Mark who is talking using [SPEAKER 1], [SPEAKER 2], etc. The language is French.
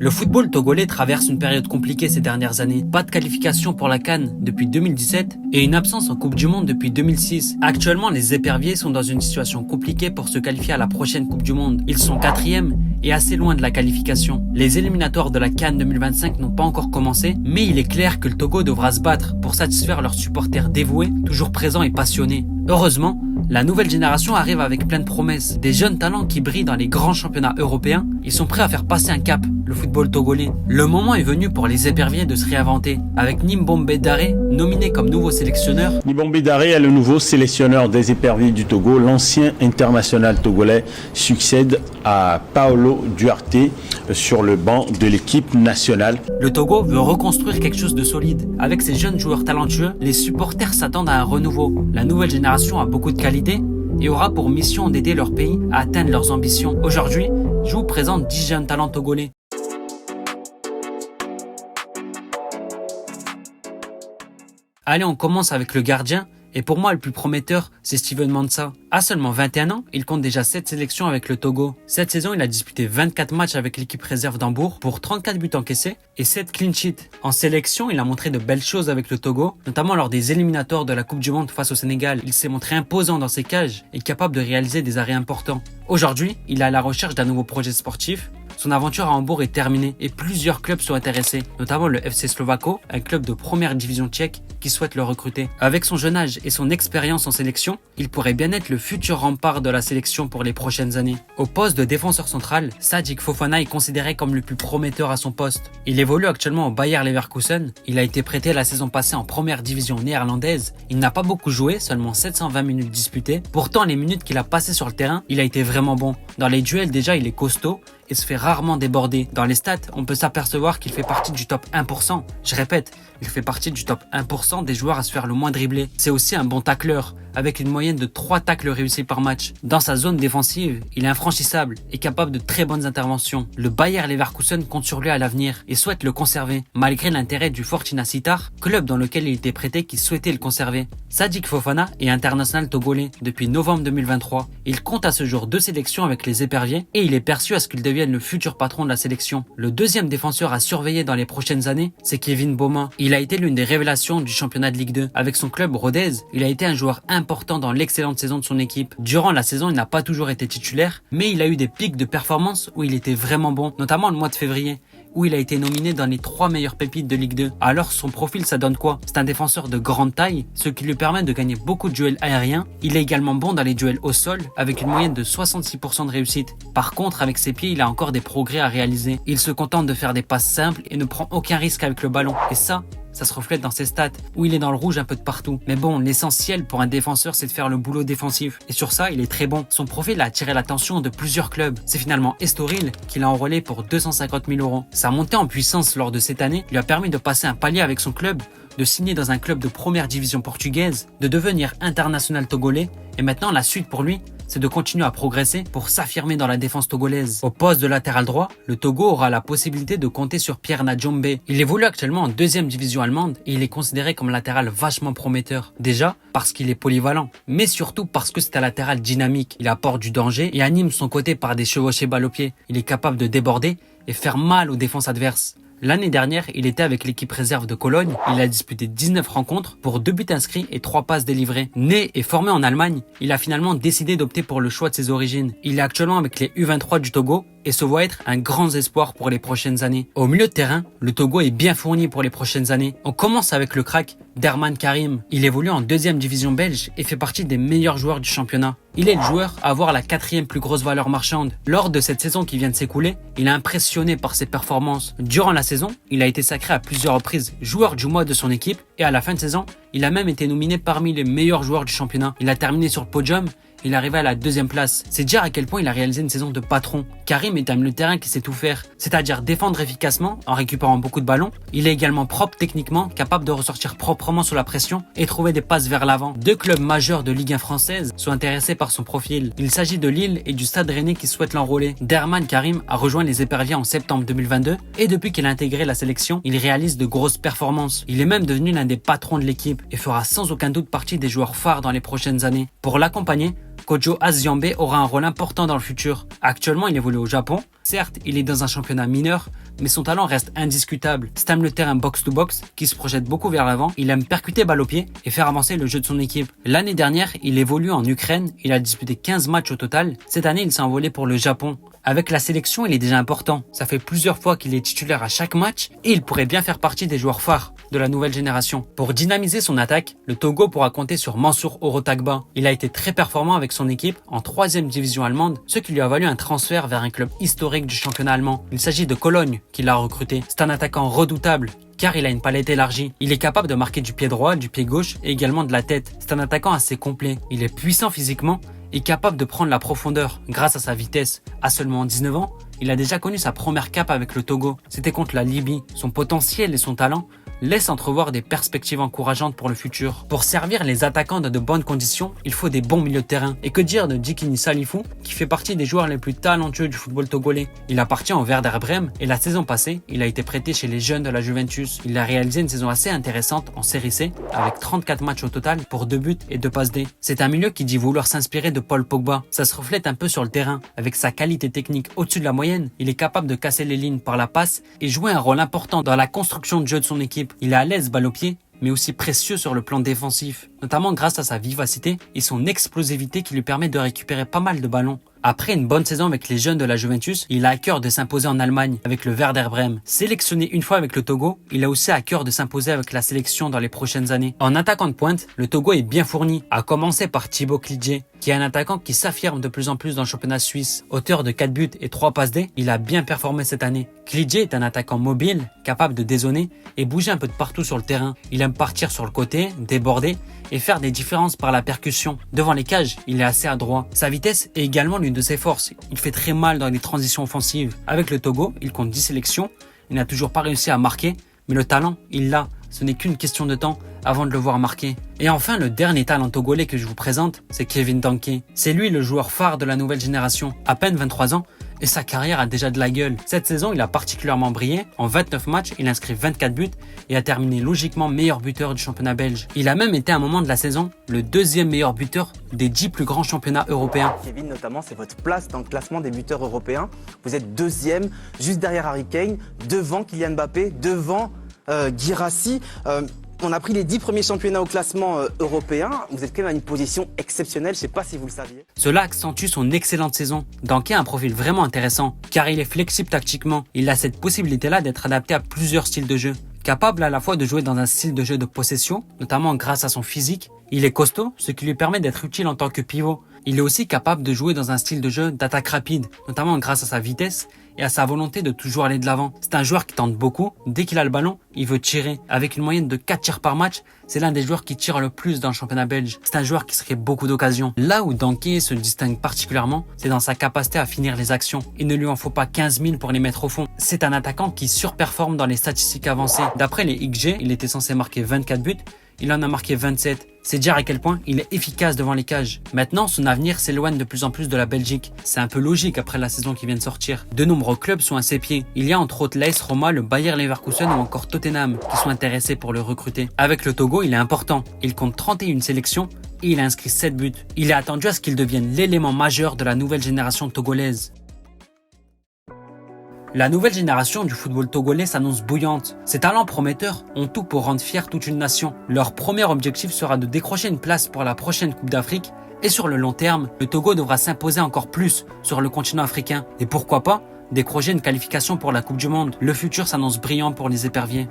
[SPEAKER 1] Le football togolais traverse une période compliquée ces dernières années. Pas de qualification pour la CAN depuis 2017 et une absence en Coupe du Monde depuis 2006. Actuellement, les éperviers sont dans une situation compliquée pour se qualifier à la prochaine Coupe du Monde. Ils sont 4e et assez loin de la qualification. Les éliminatoires de la CAN 2025 n'ont pas encore commencé, mais il est clair que le Togo devra se battre pour satisfaire leurs supporters dévoués, toujours présents et passionnés. Heureusement, la nouvelle génération arrive avec plein de promesses. Des jeunes talents qui brillent dans les grands championnats européens. Ils sont prêts à faire passer un cap, le football togolais. Le moment est venu pour les éperviers de se réinventer. Avec Nimbombe Daré, nominé comme nouveau sélectionneur.
[SPEAKER 2] Nimbombe Daré est le nouveau sélectionneur des éperviers du Togo. L'ancien international togolais succède à Paolo Duarte sur le banc de l'équipe nationale.
[SPEAKER 1] Le Togo veut reconstruire quelque chose de solide. Avec ses jeunes joueurs talentueux, les supporters s'attendent à un renouveau. La nouvelle génération a beaucoup de qualité et aura pour mission d'aider leur pays à atteindre leurs ambitions. Aujourd'hui, je vous présente 10 jeunes talents togolais. Allez, on commence avec le gardien. Et pour moi, le plus prometteur, c'est Steven Mansa. À seulement 21 ans, il compte déjà 7 sélections avec le Togo. Cette saison, il a disputé 24 matchs avec l'équipe réserve d'Hambourg pour 34 buts encaissés et 7 clean sheets. En sélection, il a montré de belles choses avec le Togo, notamment lors des éliminatoires de la Coupe du Monde face au Sénégal. Il s'est montré imposant dans ses cages et capable de réaliser des arrêts importants. Aujourd'hui, il est à la recherche d'un nouveau projet sportif. Son aventure à Hambourg est terminée et plusieurs clubs sont intéressés, notamment le FC Slovako, un club de première division tchèque qui souhaite le recruter. Avec son jeune âge et son expérience en sélection, il pourrait bien être le futur rempart de la sélection pour les prochaines années. Au poste de défenseur central, Saddik Fofana est considéré comme le plus prometteur à son poste. Il évolue actuellement au Bayer Leverkusen. Il a été prêté la saison passée en première division néerlandaise. Il n'a pas beaucoup joué, seulement 720 minutes disputées. Pourtant, les minutes qu'il a passées sur le terrain, il a été vraiment bon. Dans les duels, déjà, il est costaud et se fait rarement déborder. Dans les stats, on peut s'apercevoir qu'il fait partie du top 1%. Je répète, il fait partie du top 1% des joueurs à se faire le moins dribbler. C'est aussi un bon tacleur, avec une moyenne de 3 tacles réussis par match. Dans sa zone défensive, il est infranchissable et capable de très bonnes interventions. Le Bayer Leverkusen compte sur lui à l'avenir et souhaite le conserver, malgré l'intérêt du Fortuna Sittard, club dans lequel il était prêté qui souhaitait le conserver. Saddik Fofana est international togolais depuis novembre 2023. Il compte à ce jour 2 sélections avec les éperviers et il est perçu à ce qu'il devienne le futur patron de la sélection. Le deuxième défenseur à surveiller dans les prochaines années, c'est Kevin Boma. Il a été l'une des révélations du championnat de Ligue 2. Avec son club Rodez, il a été un joueur important dans l'excellente saison de son équipe. Durant la saison, il n'a pas toujours été titulaire, mais il a eu des pics de performance où il était vraiment bon, notamment le mois de février, où il a été nominé dans les 3 meilleures pépites de Ligue 2. Alors son profil, ça donne quoi? C'est un défenseur de grande taille, ce qui lui permet de gagner beaucoup de duels aériens. Il est également bon dans les duels au sol, avec une moyenne de 66% de réussite. Par contre, avec ses pieds, il a encore des progrès à réaliser. Il se contente de faire des passes simples et ne prend aucun risque avec le ballon. Et ça se reflète dans ses stats, où il est dans le rouge un peu de partout. Mais bon, l'essentiel pour un défenseur, c'est de faire le boulot défensif. Et sur ça, il est très bon. Son profil a attiré l'attention de plusieurs clubs. C'est finalement Estoril qui l'a enrôlé pour 250 000 €. Sa montée en puissance lors de cette année lui a permis de passer un palier avec son club, de signer dans un club de première division portugaise, de devenir international togolais. Et maintenant, la suite pour lui, c'est de continuer à progresser pour s'affirmer dans la défense togolaise. Au poste de latéral droit, le Togo aura la possibilité de compter sur Pierre Nadjombe. Il évolue actuellement en 2e division allemande et il est considéré comme latéral vachement prometteur. Déjà, parce qu'il est polyvalent, mais surtout parce que c'est un latéral dynamique. Il apporte du danger et anime son côté par des chevauchées balles au pied. Il est capable de déborder et faire mal aux défenses adverses. L'année dernière, il était avec l'équipe réserve de Cologne. Il a disputé 19 rencontres pour 2 buts inscrits et 3 passes délivrées. Né et formé en Allemagne, il a finalement décidé d'opter pour le choix de ses origines. Il est actuellement avec les U23 du Togo et se voit être un grand espoir pour les prochaines années. Au milieu de terrain, le Togo est bien fourni pour les prochaines années. On commence avec le crack Derman Karim. Il évolue en 2e division belge et fait partie des meilleurs joueurs du championnat. Il est le joueur à avoir la 4e plus grosse valeur marchande. Lors de cette saison qui vient de s'écouler, il a impressionné par ses performances. Durant la saison, il a été sacré à plusieurs reprises joueur du mois de son équipe et à la fin de saison, il a même été nominé parmi les meilleurs joueurs du championnat. Il a terminé sur le podium. Il est arrivé à la 2e place. C'est dire à quel point il a réalisé une saison de patron. Karim est un milieu de terrain qui sait tout faire, c'est-à-dire défendre efficacement en récupérant beaucoup de ballons. Il est également propre techniquement, capable de ressortir proprement sous la pression et trouver des passes vers l'avant. 2 clubs majeurs de Ligue 1 française sont intéressés par son profil. Il s'agit de Lille et du Stade Rennais qui souhaitent l'enrôler. Derman Karim a rejoint les éperviers en septembre 2022 et depuis qu'il a intégré la sélection, il réalise de grosses performances. Il est même devenu l'un des patrons de l'équipe et fera sans aucun doute partie des joueurs phares dans les prochaines années. Pour l'accompagner, Kojo Aziambe aura un rôle important dans le futur. Actuellement, il évolue au Japon. Certes, il est dans un championnat mineur, mais son talent reste indiscutable. C'est un terrain box-to-box qui se projette beaucoup vers l'avant. Il aime percuter balle au pied et faire avancer le jeu de son équipe. L'année dernière, il évolue en Ukraine. Il a disputé 15 matchs au total. Cette année, il s'est envolé pour le Japon. Avec la sélection, il est déjà important. Ça fait plusieurs fois qu'il est titulaire à chaque match et il pourrait bien faire partie des joueurs phares de la nouvelle génération. Pour dynamiser son attaque, le Togo pourra compter sur Mansour Orotagba. Il a été très performant avec son équipe en 3e division allemande, ce qui lui a valu un transfert vers un club historique du championnat allemand. Il s'agit de Cologne qui l'a recruté. C'est un attaquant redoutable car il a une palette élargie. Il est capable de marquer du pied droit, du pied gauche et également de la tête. C'est un attaquant assez complet. Il est puissant physiquement et capable de prendre la profondeur grâce à sa vitesse. À seulement 19 ans, il a déjà connu sa première cape avec le Togo. C'était contre la Libye. Son potentiel et son talent laissent entrevoir des perspectives encourageantes pour le futur. Pour servir les attaquants dans de bonnes conditions, il faut des bons milieux de terrain. Et que dire de Djikini Salifou, qui fait partie des joueurs les plus talentueux du football togolais. Il appartient au Werder Brême et la saison passée, il a été prêté chez les jeunes de la Juventus. Il a réalisé une saison assez intéressante en Série C, avec 34 matchs au total pour 2 buts et 2 passes D. C'est un milieu qui dit vouloir s'inspirer de Paul Pogba. Ça se reflète un peu sur le terrain. Avec sa qualité technique au-dessus de la moyenne, il est capable de casser les lignes par la passe et jouer un rôle important dans la construction de jeu de son équipe. Il est à l'aise balle au pied, mais aussi précieux sur le plan défensif, notamment grâce à sa vivacité et son explosivité qui lui permet de récupérer pas mal de ballons. Après une bonne saison avec les jeunes de la Juventus, il a à cœur de s'imposer en Allemagne avec le Werder Brême. Sélectionné une fois avec le Togo, il a aussi à cœur de s'imposer avec la sélection dans les prochaines années. En attaquant de pointe, le Togo est bien fourni, à commencer par Thibaut Klidje, qui est un attaquant qui s'affirme de plus en plus dans le championnat suisse. Auteur de 4 buts et 3 passes D, il a bien performé cette année. Klidje est un attaquant mobile, capable de dézonner et bouger un peu de partout sur le terrain. Il aime partir sur le côté, déborder et faire des différences par la percussion. Devant les cages, il est assez adroit. Sa vitesse est également l'une de ses forces. Il fait très mal dans les transitions offensives. Avec le Togo, il compte 10 sélections. Il n'a toujours pas réussi à marquer, mais le talent, il l'a. Ce n'est qu'une question de temps avant de le voir marquer. Et enfin, le dernier talent togolais que je vous présente, c'est Kevin Danké. C'est lui le joueur phare de la nouvelle génération. À peine 23 ans, et sa carrière a déjà de la gueule. Cette saison, il a particulièrement brillé. En 29 matchs, il inscrit 24 buts et a terminé logiquement meilleur buteur du championnat belge. Il a même été à un moment de la saison le 2e meilleur buteur des 10 plus grands championnats européens.
[SPEAKER 3] Kevin, notamment, c'est votre place dans le classement des buteurs européens. Vous êtes 2e, juste derrière Harry Kane, devant Kylian Mbappé, devant Guirassy. On a pris les 10 premiers championnats au classement européen. Vous êtes quand même à une position exceptionnelle, je ne sais pas si vous le saviez.
[SPEAKER 1] Cela accentue son excellente saison. Danké a un profil vraiment intéressant, car il est flexible tactiquement. Il a cette possibilité-là d'être adapté à plusieurs styles de jeu. Capable à la fois de jouer dans un style de jeu de possession, notamment grâce à son physique. Il est costaud, ce qui lui permet d'être utile en tant que pivot. Il est aussi capable de jouer dans un style de jeu d'attaque rapide, notamment grâce à sa vitesse et à sa volonté de toujours aller de l'avant. C'est un joueur qui tente beaucoup. Dès qu'il a le ballon, il veut tirer. Avec une moyenne de 4 tirs par match, c'est l'un des joueurs qui tire le plus dans le championnat belge. C'est un joueur qui se crée beaucoup d'occasions. Là où Danké se distingue particulièrement, c'est dans sa capacité à finir les actions. Il ne lui en faut pas 15 000 pour les mettre au fond. C'est un attaquant qui surperforme dans les statistiques avancées. D'après les XG, il était censé marquer 24 buts. Il en a marqué 27. C'est dire à quel point il est efficace devant les cages. Maintenant, son avenir s'éloigne de plus en plus de la Belgique. C'est un peu logique après la saison qui vient de sortir. De nombreux clubs sont à ses pieds. Il y a entre autres l'AS Roma, le Bayer Leverkusen ou encore Tottenham qui sont intéressés pour le recruter. Avec le Togo, il est important. Il compte 31 sélections et il a inscrit 7 buts. Il est attendu à ce qu'il devienne l'élément majeur de la nouvelle génération togolaise. La nouvelle génération du football togolais s'annonce bouillante. Ses talents prometteurs ont tout pour rendre fière toute une nation. Leur premier objectif sera de décrocher une place pour la prochaine Coupe d'Afrique et sur le long terme, le Togo devra s'imposer encore plus sur le continent africain. Et pourquoi pas décrocher une qualification pour la Coupe du Monde. Le futur s'annonce brillant pour les éperviers.